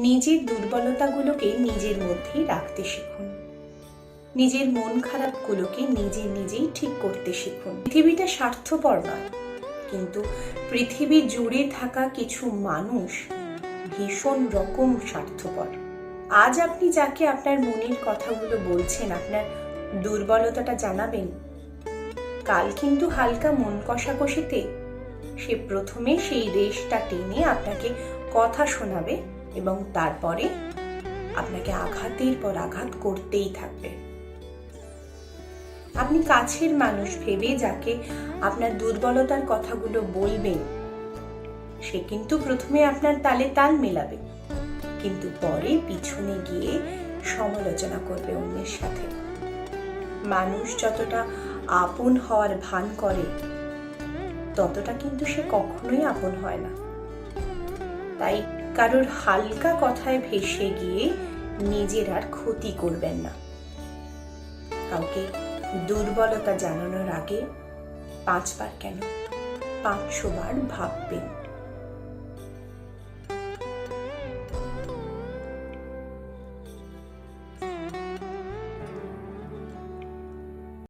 নিজের দুর্বলতাগুলোকে নিজের মধ্যেই রাখতে শিখুন। নিজের মন খারাপগুলোকে নিজেই ঠিক করতে শিখুন। পৃথিবীটা স্বার্থপর নয়, কিন্তু পৃথিবী জুড়ে থাকা কিছু মানুষ ভীষণ রকম স্বার্থপর। আজ আপনি যাকে আপনার মনের কথাগুলো বলছেন, আপনার দুর্বলতাটা জানাবেন, কাল কিন্তু হালকা মন কষাকষিতে সে প্রথমে সেই রেশটা টেনে আপনাকে কথা শোনাবে এবং তারপরে আপনাকে আঘাতের পর আঘাত করতেই থাকবে। আপনি কাছের মানুষ ভেবে যাকে আপনার দুর্বলতার কথাগুলো বলবেন, সে কিন্তু প্রথমে আপনার তালে তাল মেলাবে, কিন্তু পরে পিছনে গিয়ে সমালোচনা করবে অন্যের সাথে। মানুষ যতটা আপন হওয়ার ভান করে, ততটা কিন্তু সে কখনোই আপন হয় না। তাই কারোর হালকা কথায় ভেসে গিয়ে নিজের আর ক্ষতি করবেন না। কাউকে দুর্বলতা জানানোর আগে 5 বার কেন 500 বার ভাববেন।